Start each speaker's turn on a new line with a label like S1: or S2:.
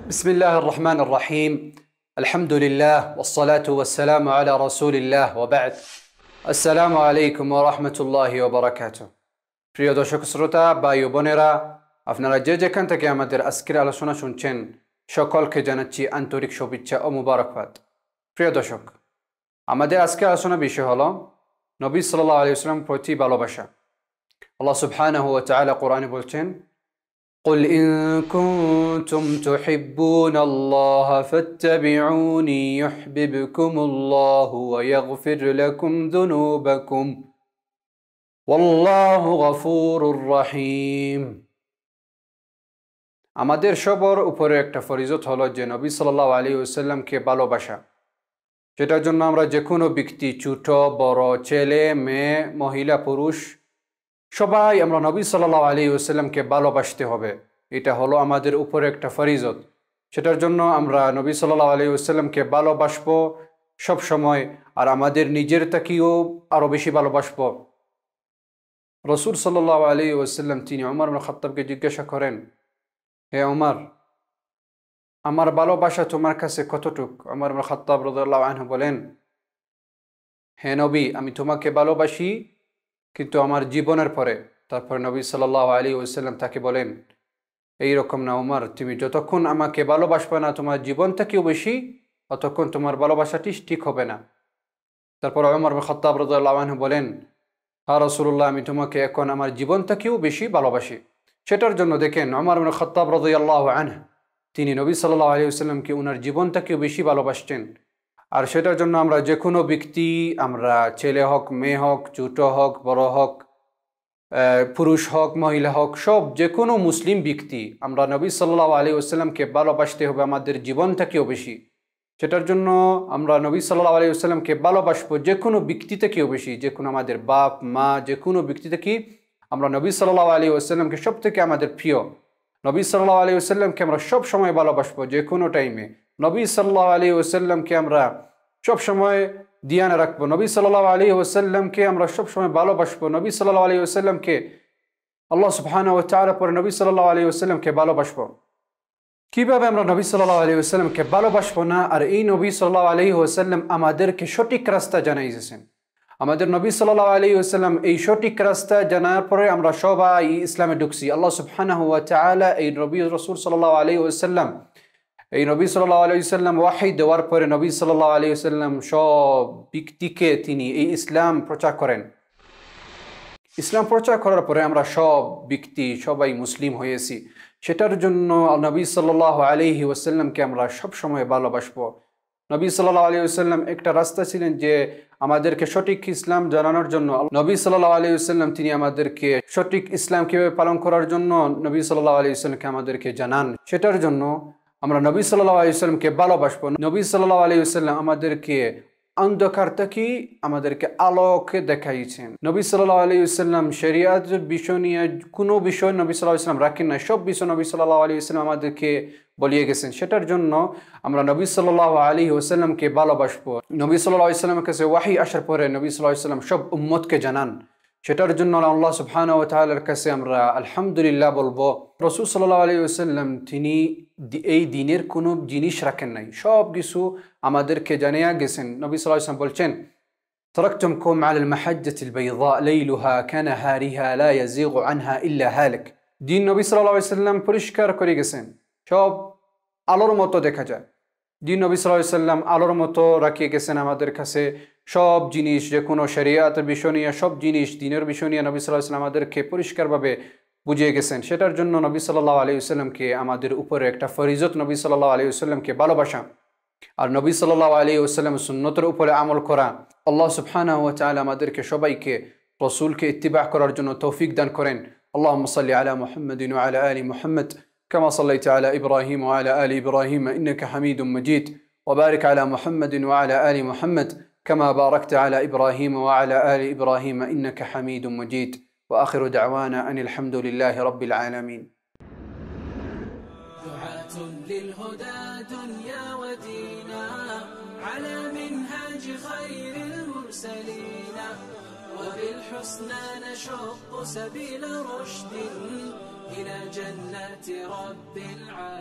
S1: بسم الله الرحمن الرحيم الحمد لله والصلاة والسلام على رسول الله وبعد السلام عليكم ورحمة الله وبركاته প্রিয় দর্শক শ্রোতা ভাই ও বোনেরা আপনারা যে যেখান থেকে আমাদের আজকের আলোচনা শুনছেন সকলকে জানাচ্ছি আন্তরিক শুভেচ্ছা ও মুবারকবাদ। প্রিয় দর্শক, আমাদের আজকের আলোচনা বিষয় হলো নবী সাল্লাল্লাহু আলাইহি ওয়াসাল্লাম প্রতি ভালোবাসা। আল্লাহ সুবহানাহু ওয়া তাআলা কোরআনে বলছেন, قل إن كنتم تحبون الله فاتبعوني يحببكم الله ويغفر لكم ذنوبكم والله غفور رحيم। আমাদের সবার উপরে একটা ফরজত হলো যে নবী সাল্লাল্লাহু আলাইহি ওয়াসাল্লামকে ভালোবাসা। যেটার জন্য আমরা যে কোনো ব্যক্তি, ছোট বড়, ছেলে মেয়ে, মহিলা পুরুষ, সবাই আমরা নবী সাল্লাল্লাহু আলাইহি ওয়াসাল্লামকে ভালোবাসতে হবে। এটা হলো আমাদের উপরে একটা ফরজত। সেটার জন্য আমরা নবী সাল্লাল্লাহু আলাইহি ওয়াসাল্লামকে ভালোবাসবো সব সময়, আর আমাদের নিজের থেকেও আরো বেশি ভালোবাসবো। রাসূল সাল্লাল্লাহু আলাইহি ওয়াসাল্লাম তিনি ওমর ইবনে খাত্তাবকে জিজ্ঞাসা করেন, হে ওমর, আমার ভালোবাসা তোমার কাছে কতটুক? ওমর ইবনে খাত্তাব রাদিয়াল্লাহু আনহু বলেন, হে নবী, আমি তোমাকে ভালোবাসি কিন্তু আমার জীবনের পরে। তারপর নবী সাল্লাল্লাহু আলাইহি ওয়াসাল্লাম তাকে বলেন, এই রকম না ওমর, তুমি যতক্ষণ আমাকে ভালোবাসবে না তোমার জীবন থেকেও বেশি, ততক্ষণ তোমার ভালোবাসাটি ঠিক হবে না। তারপর ওমর ইবনে খাত্তাব রাদিয়াল্লাহু আনহু বলেন, হ্যাঁ রাসূলুল্লাহ, আমি তোমাকে এখন আমার জীবন থেকেও বেশি ভালোবাসি। সেটার জন্য দেখেন ওমর ইবনে খাত্তাব রাদিয়াল্লাহু আনহু তিনি নবী সাল্লাল্লাহু আলাইহি ওয়াসাল্লামকে ওনার জীবন থেকেও বেশি ভালোবাসতেন। আর সেটার জন্য আমরা যে কোনো ব্যক্তি, আমরা ছেলে হোক, মেয়ে হোক, ছোট হোক, বড় হোক, পুরুষ হোক, মহিলা হোক, সব যে কোনো মুসলিম ব্যক্তি, আমরা নবী সাল্লাল্লাহু আলাইহি ওয়াসাল্লামকে ভালোবাসতে হবে আমাদের জীবন থেকেও বেশি। সেটার জন্য আমরা নবী সাল্লাল্লাহু আলাইহি ওয়াসাল্লামকে ভালোবাসবো যে কোনো ব্যক্তি থেকেও বেশি। যে কোনো আমাদের বাপ মা, যে কোনো ব্যক্তি থেকে আমরা নবী সাল্লাল্লাহু আলাইহি ওয়াসাল্লামকে সব থেকে আমাদের প্রিয় নবী সাল্লাল্লাহু আলাইহি ওয়াসাল্লামকে আমরা সব সময় ভালোবাসবো, যে কোনো টাইমে নবী সাল্লাল্লাহু আলাইহি ওয়াসাল্লামকে আমরা সব সময় ধ্যানে রাখবো। নবী সাল্লাল্লাহু আলাইহি ওয়াসাল্লামকে আমরা সব সময় ভালোবাসবো। নবী সাল্লাল্লাহু আলাইহি ওয়াসাল্লামকে আল্লাহ সুবহানাহু ওয়া তাআলা পরে নবী সাল্লাল্লাহু আলাইহি ওয়াসাল্লামকে ভালোবাসবো। কিভাবে আমরা নবী সাল্লাল্লাহু আলাইহি ওয়াসাল্লামকে ভালোবাসবো না? আর এই নবী সাল্লাল্লাহু আলাইহি ওয়াসাল্লাম আমাদেরকে সঠিক রাস্তা জানাইছেন। আমাদের নবী সাল্লাল্লাহু আলাইহি ওয়াসাল্লাম এই সঠিক রাস্তা জানার পরে আমরা সবাই ইসলামে ঢুকছি। আল্লাহ সুবহানাহু ওয়া তাআলা এই নবী রাসূল সাল্লাল্লাহু আলাইহি ওয়াসাল্লাম, এই নবী সাল্লাল্লাহু আলাইহি ওয়াসাল্লাম ওয়াহী দেওয়ার পরে নবী সাল্লাল্লাহু আলাইহি ওয়াসাল্লাম সব ব্যক্তিকে তিনি এই ইসলাম প্রচার করেন। ইসলাম প্রচার করার পরে আমরা সব ব্যক্তি সবাই মুসলিম হয়েছি। সেটার জন্য নবী সাল্লাল্লাহু আলাইহি ওয়াসাল্লামকে আমরা সব সময় ভালোবাসবো। নবী সাল্লাল্লাহু আলাইহি ওয়াসাল্লাম একটা রাস্তা ছিলেন যে আমাদেরকে সঠিক ইসলাম জানানোর জন্য। নবী সাল্লাল্লাহু আলাইহি ওয়াসাল্লাম তিনি আমাদেরকে সঠিক ইসলাম কিভাবে পালন করার জন্য নবী সাল্লাল্লাহু আলাইহি ওয়াসাল্লামকে আমাদেরকে জানান। সেটার জন্য আমরা নবী সাল্লাল্লাহু আলাইহি ওয়াসাল্লামকে ভালোবাসবো। নবী সাল্লাল্লাহু আলাইহি ওয়াসাল্লাম আমাদেরকে অন্ধকার থেকে আমাদেরকে আলোকে দেখাইছেন। নবী সাল্লাল্লাহু আলাইহি ওয়াসাল্লাম শরীয়তের বিষয় নিয়ে কোনো বিষয় নবী সাল্লাল্লাহু আলাইহি ওয়াসাল্লাম রাখেন না, সব বিষয় নবী সাল্লাল্লাহু আলাইহি ওয়াসাল্লাম আমাদেরকে বলিয়ে গেছেন। সেটার জন্য আমরা নবী সাল্লাল্লাহু আলাইহি ওয়াসাল্লামকে ভালোবাসবো। নবী সাল্লাল্লাহু আলাইহি ওয়াসাল্লামের কাছে ওয়াহী আসার পরে নবী সাল্লাল্লাহু আলাইহি ওয়াসাল্লাম সব উম্মতকে জানান। সেটার জন্য আল্লাহ সুবহানাহু ওয়া তাআলার কাছে আমরা আলহামদুলিল্লাহ বলবো। রাসূল সাল্লাল্লাহু আলাইহি ওয়াসাল্লাম তিনি এই দিনের কোনো জিনিস রাখেন নাই, সব কিছু আমাদেরকে জানিয়ে গেছেন। নবী সাল্লাল্লাহু আলাইহি ওয়াসাল্লাম বলছেন, তারাকতুমকুম আলাল মাহজ্জাতিল বাইযা লাইলুহা কানাহারিহা লা ইয়াযিগু আনহা ইল্লা হালিক। দিন নবী সাল্লাল্লাহু আলাইহি ওয়াসাল্লাম পরিষ্কার করে গেছেন, সব আলোর মতো দেখা যায়। দিন নবী সাল্লাল্লাহু আলাইহি ওয়াসাল্লাম আলোর মতো রাখিয়ে গেছেন আমাদের কাছে। সব জিনিস, যে কোনো শরীয়তের বিষয় নিয়ে, সব জিনিস দিনের বিষয় নিয়ে নবী সাল্লাল্লাহু আলাইহি ওয়াসাল্লাম আমাদেরকে পরিষ্কারভাবে বুঝিয়ে গেছেন। সেটার জন্য নবী সাল্লাল্লাহু আলাইহি ওয়াসাল্লামকে আমাদের উপরে একটা ফরজত নবী সাল্লাল্লাহু আলাইহি ওয়াসাল্লামকে ভালোবাসা আর নবী সাল্লাল্লাহু আলাইহি ওয়াসাল্লামের সুন্নতের উপরে আমল করা। আল্লাহ সুবহানাহু ওয়া তাআলা আমাদেরকে সবাইকে রাসূলকে ইত্তিবা করার জন্য তৌফিক দান করেন। আল্লাহুম্মা সাল্লি আলা মুহাম্মাদিন ওয়া আলা আলি মুহাম্মাদ কামা সাল্লাইতা আলা ইব্রাহিম ওয়া আলা আলি ইব্রাহিম ইন্নাকা হামিদুম মাজিদ ওয়া বারিক আলা মুহাম্মাদিন ওয়া আলা আলি মুহাম্মাদ كما باركت على إبراهيم وعلى آل إبراهيم إنك حميد مجيد وآخر دعوانا أن الحمد لله رب العالمين.
S2: دعاة للهدى دنيا ودينا على منهاج خير المرسلين وبالحسنى نشق سبيل رشد إلى جنات رب العالمين.